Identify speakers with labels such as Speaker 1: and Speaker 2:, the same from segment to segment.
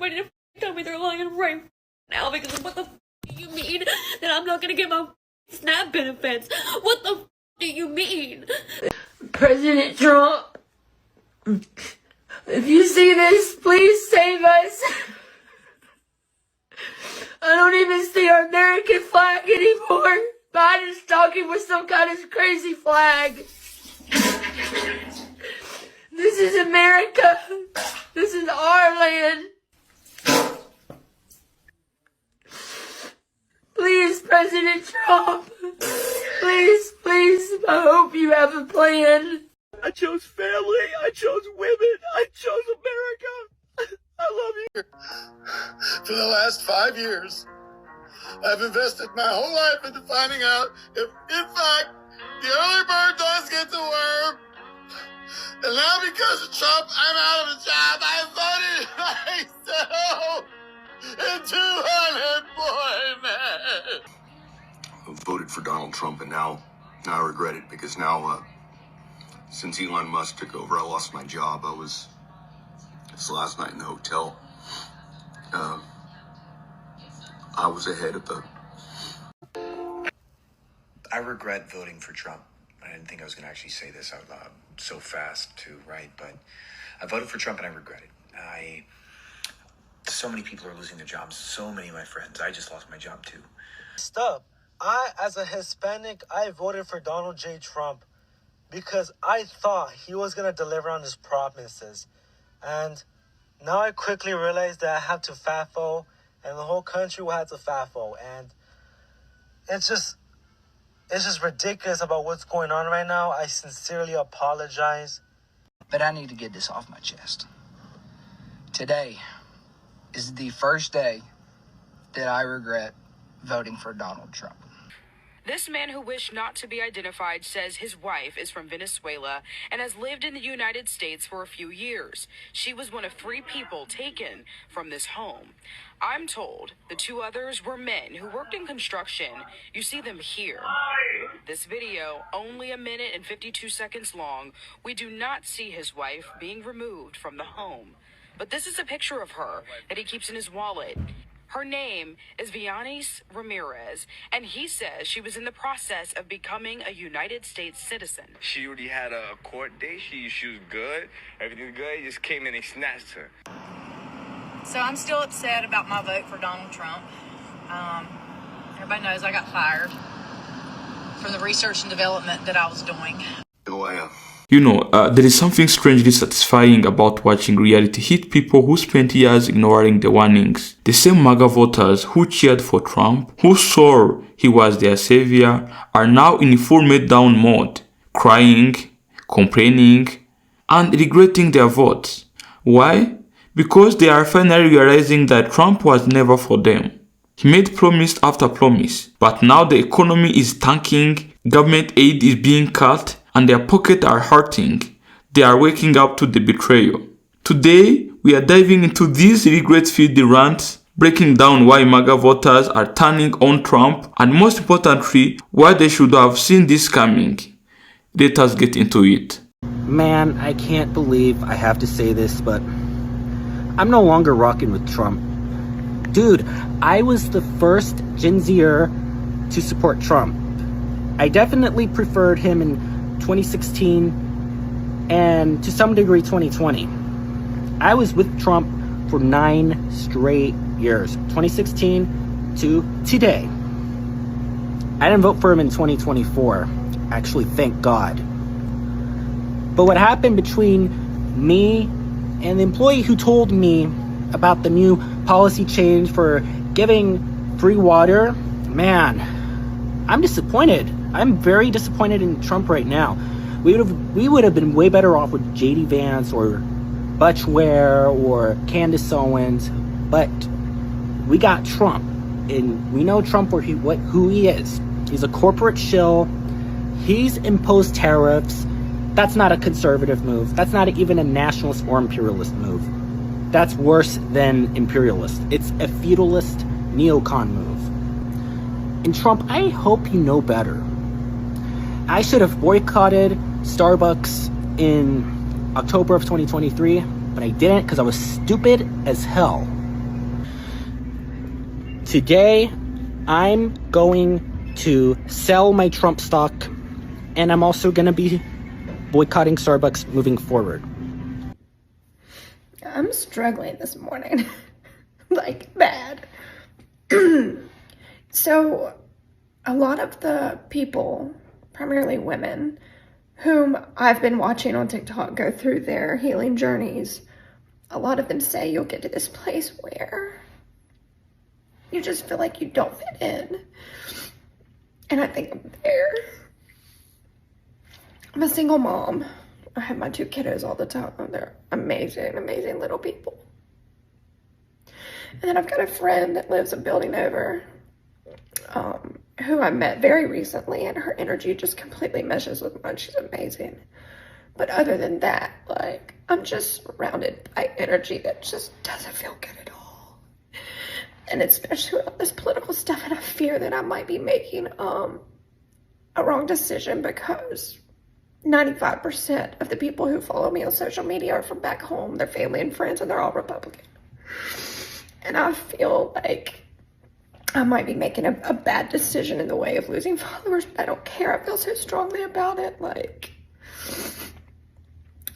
Speaker 1: somebody to tell me they're lying right now, because what the do you mean that I'm not gonna get my SNAP benefits? What the do you mean?
Speaker 2: President Trump, if you see this, please save us. I don't even see our American flag anymore. Biden is talking with some kind of crazy flag. This is America. This is our land. Please, President Trump. Please, I hope you have a plan.
Speaker 3: I chose family. I chose women. I chose America. I love you.
Speaker 4: For the last 5 years, I've invested my whole life into finding out if, in fact, the early bird does get the worm. And now because of Trump, I'm out of a job. I voted myself into unemployment.
Speaker 5: I voted for Donald Trump, and now I regret it, because now, since Elon Musk took over, I lost my job. This last night in the hotel, I was ahead of the...
Speaker 6: I regret voting for Trump. I didn't think I was going to actually say this out loud so fast too, right? But I voted for Trump and I regret it. So many people are losing their jobs. So many of my friends. I just lost my job too.
Speaker 7: Stop. As a Hispanic, I voted for Donald J. Trump because I thought he was going to deliver on his promises. And now I quickly realized that I have to FAFO, and the whole country will have to FAFO. And it's just ridiculous about what's going on right now. I sincerely apologize.
Speaker 8: But I need to get this off my chest. Today is the first day that I regret voting for Donald Trump.
Speaker 9: This man who wished not to be identified says his wife is from Venezuela and has lived in the United States for a few years. She was one of 3 people taken from this home. I'm told the 2 others were men who worked in construction. You see them here. This video, only 1 minute and 52 seconds long, we do not see his wife being removed from the home. But this is a picture of her that he keeps in his wallet. Her name is Vianis Ramirez, and he says she was in the process of becoming a United States citizen.
Speaker 3: She already had a court date. She was good. Everything was good. He just came in and snatched her.
Speaker 10: So I'm still upset about my vote for Donald Trump. Everybody knows I got fired for the research and development that I was doing.
Speaker 11: There is something strangely satisfying about watching reality hit people who spent years ignoring the warnings. The same MAGA voters who cheered for Trump, who swore he was their savior, are now in full meltdown mode, crying, complaining, and regretting their votes. Why? Because they are finally realizing that Trump was never for them. He made promise after promise, but now the economy is tanking, government aid is being cut, and their pockets are hurting. They are waking up to the betrayal. Today, we are diving into these regret-filled rants, breaking down why MAGA voters are turning on Trump, and most importantly, why they should have seen this coming. Let us get into it.
Speaker 12: Man, I can't believe I have to say this, but I'm no longer rocking with Trump. Dude, I was the first Gen Zer to support Trump. I definitely preferred him in 2016 and to some degree 2020. I was with Trump for 9 straight years, 2016 to today. I didn't vote for him in 2024, actually, thank God. But what happened between me and the employee who told me about the new policy change for giving free water, man, I'm disappointed. I'm very disappointed in Trump right now. We would have been way better off with J.D. Vance or Butch Ware or Candace Owens, but we got Trump, and we know Trump for who he is. He's a corporate shill. He's imposed tariffs. That's not a conservative move. That's not even a nationalist or imperialist move. That's worse than imperialist. It's a feudalist neocon move. And Trump, I hope you know better. I should have boycotted Starbucks in October of 2023, but I didn't because I was stupid as hell. Today, I'm going to sell my Trump stock, and I'm also going to be boycotting Starbucks moving forward.
Speaker 13: I'm struggling this morning. Like, bad. So, a lot of the people, primarily women, whom I've been watching on TikTok go through their healing journeys, a lot of them say you'll get to this place where you just feel like you don't fit in. And I think I'm there. I'm a single mom. I have my 2 kiddos all the time. They're amazing, amazing little people. And then I've got a friend that lives a building over, who I met very recently, and her energy just completely meshes with mine. She's amazing. But other than that, like, I'm just surrounded by energy that just doesn't feel good at all. And especially with all this political stuff, and I fear that I might be making a wrong decision, because 95% of the people who follow me on social media are from back home, their family and friends, and they're all Republican. And I feel like I might be making a bad decision in the way of losing followers, but I don't care. I feel so strongly about it. Like,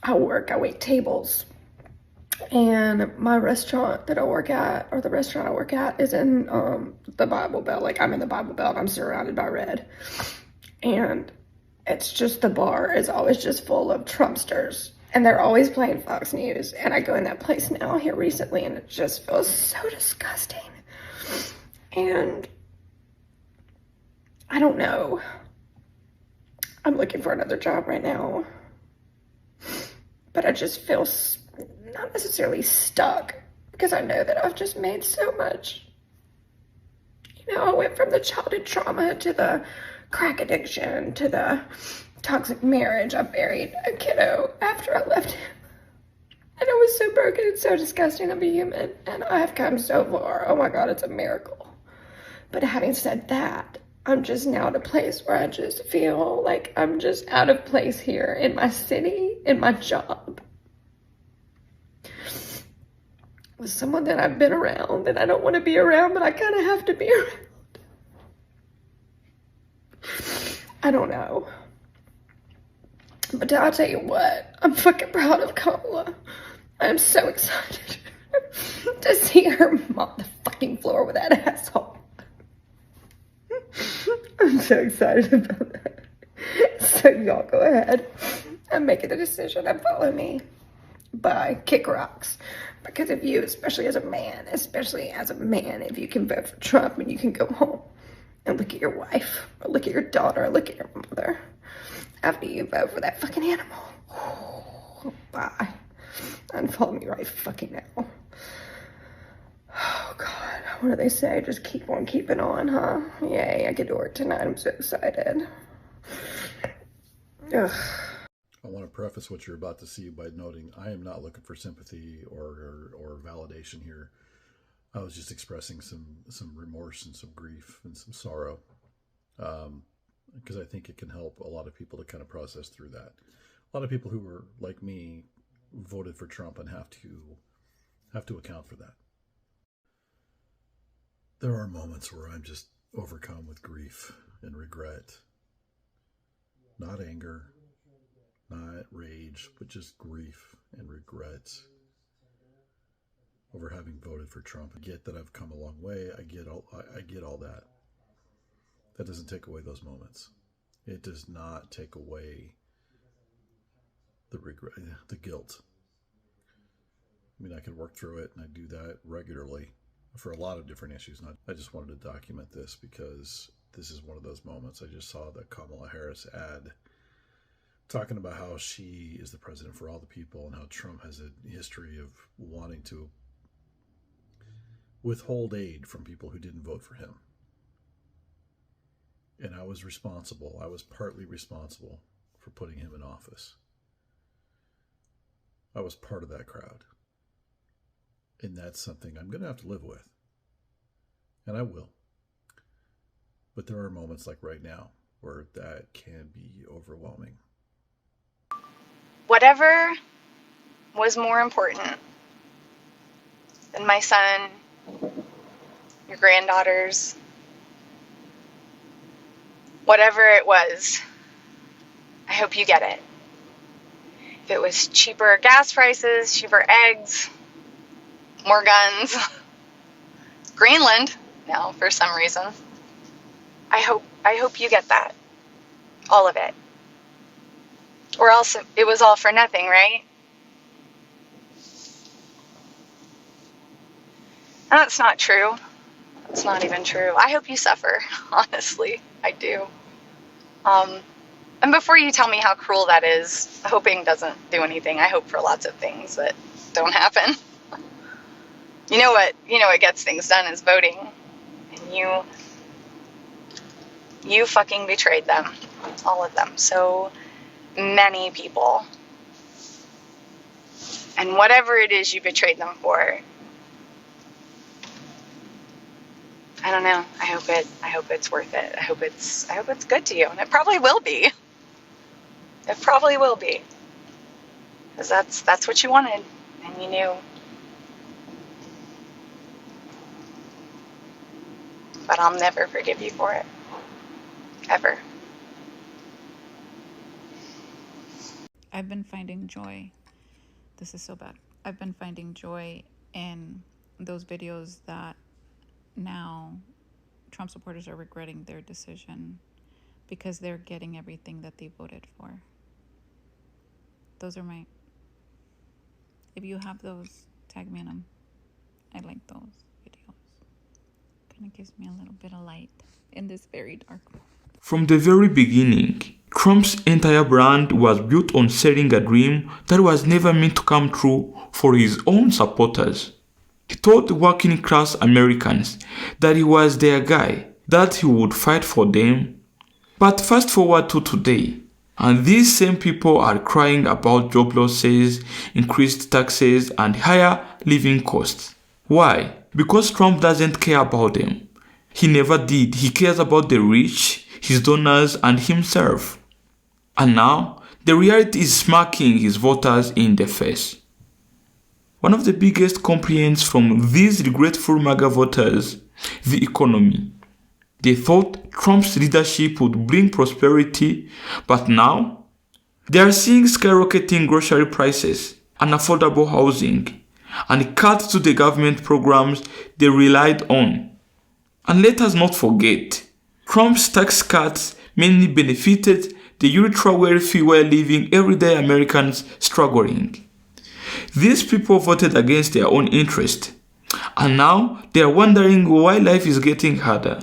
Speaker 13: I wait tables. And my restaurant that I work at, or the restaurant I work at, is in the Bible Belt. Like, I'm in the Bible Belt. I'm surrounded by red. And it's just, the bar is always just full of Trumpsters. And they're always playing Fox News. And I go in that place now here recently, and it just feels so disgusting. And I don't know. I'm looking for another job right now. But I just feel not necessarily stuck, because I know that I've just made so much. You know, I went from the childhood trauma to the crack addiction to the toxic marriage. I buried a kiddo after I left him. And I was so broken and so disgusting to be human. And I have come so far. Oh my God, it's a miracle. But having said that, I'm just now at a place where I just feel like I'm just out of place here in my city, in my job. With someone that I've been around that I don't want to be around, but I kind of have to be around. I don't know. But I'll tell you what, I'm fucking proud of Kamala. I'm so excited to see her mop the fucking floor with that asshole. I'm so excited about that. So y'all go ahead and make it a decision and follow me. Bye. Kick rocks. Because if you, especially as a man, if you can vote for Trump and you can go home and look at your wife, or look at your daughter, or look at your mother, after you vote for that fucking animal. Bye. Unfollow me right fucking now. Oh God, what do they say? Just keep on keeping on, huh? Yay, I get to work tonight. I'm so excited. Ugh.
Speaker 14: I want to preface what you're about to see by noting I am not looking for sympathy or validation here. I was just expressing some remorse and some grief and some sorrow, because I think it can help a lot of people to kind of process through that. A lot of people who were like me voted for Trump and have to account for that. There are moments where I'm just overcome with grief and regret. Not anger, not rage, but just grief and regret over having voted for Trump. I get that I've come a long way. I get all that. That doesn't take away those moments. It does not take away the regret, the guilt. I mean, I could work through it, and I do that regularly for a lot of different issues. And I just wanted to document this because this is one of those moments. I just saw the Kamala Harris ad talking about how she is the president for all the people and how Trump has a history of wanting to withhold aid from people who didn't vote for him. And I was partly responsible for putting him in office. I was part of that crowd. And that's something I'm going to have to live with. And I will. But there are moments like right now where that can be overwhelming.
Speaker 15: Whatever was more important than my son your granddaughters, whatever it was, I hope you get it. If it was cheaper gas prices, cheaper eggs, more guns, Greenland, now for some reason, I hope you get that. All of it. Or else it was all for nothing, right? And that's not true. It's not even true. I hope you suffer, honestly. I do. And before you tell me how cruel that is, hoping doesn't do anything. I hope for lots of things that don't happen. You know what gets things done is voting. And you fucking betrayed them. All of them. So many people. And whatever it is you betrayed them for, I don't know. I hope it's worth it. I hope it's good to you. And it probably will be. It probably will be. Because that's what you wanted. And you knew. But I'll never forgive you for it. Ever.
Speaker 16: I've been finding joy. This is so bad. I've been finding joy in those videos that now Trump supporters are regretting their decision because they're getting everything that they voted for. Those are if you have those, tag me in them. I like those videos. Kind of gives me a little bit of light in this very dark moment.
Speaker 11: From the very beginning, Trump's entire brand was built on selling a dream that was never meant to come true for his own supporters. He told working class Americans that he was their guy, that he would fight for them. But fast forward to today, and these same people are crying about job losses, increased taxes, and higher living costs. Why? Because Trump doesn't care about them. He never did. He cares about the rich, his donors, and himself. And now, the reality is smacking his voters in the face. One of the biggest complaints from these regretful MAGA voters, the economy. They thought Trump's leadership would bring prosperity, but now they are seeing skyrocketing grocery prices, unaffordable housing, and cuts to the government programs they relied on. And let us not forget, Trump's tax cuts mainly benefited the ultra-wealthy while leaving everyday Americans struggling. These people voted against their own interest, and now they are wondering why life is getting harder.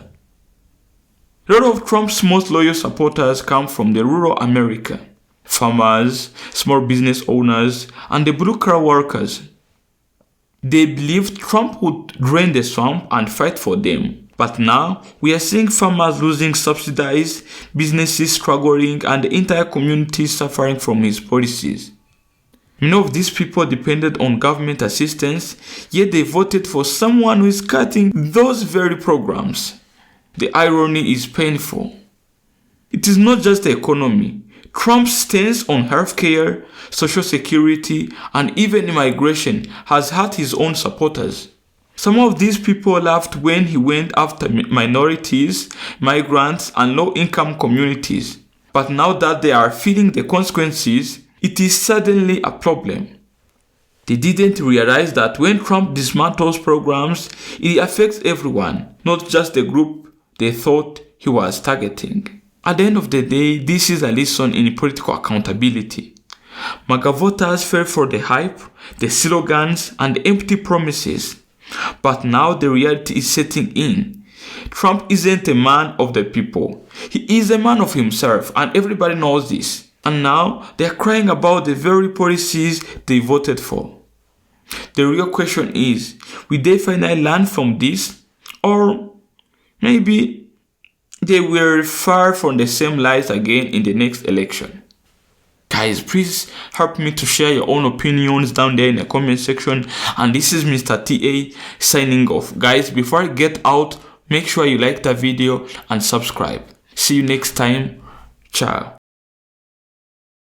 Speaker 11: A lot of Trump's most loyal supporters come from the rural America, farmers, small business owners, and the blue-collar workers. They believed Trump would drain the swamp and fight for them. But now, we are seeing farmers losing subsidies, businesses struggling, and the entire community suffering from his policies. Many of these people depended on government assistance, yet they voted for someone who is cutting those very programs. The irony is painful. It is not just the economy. Trump's stance on healthcare, social security, and even immigration has hurt his own supporters. Some of these people laughed when he went after minorities, migrants, and low-income communities. But now that they are feeling the consequences, it is suddenly a problem. They didn't realize that when Trump dismantles programs, it affects everyone, not just the group they thought he was targeting. At the end of the day, this is a lesson in political accountability. MAGA voters fell for the hype, the slogans, and the empty promises. But now the reality is setting in. Trump isn't a man of the people. He is a man of himself, and everybody knows this. And now they are crying about the very policies they voted for. The real question is, will they finally learn from this? Or maybe they will fall from the same lies again in the next election? Guys, please help me to share your own opinions down there in the comment section. And this is Mr. TA signing off. Guys, before I get out, make sure you like the video and subscribe. See you next time. Ciao.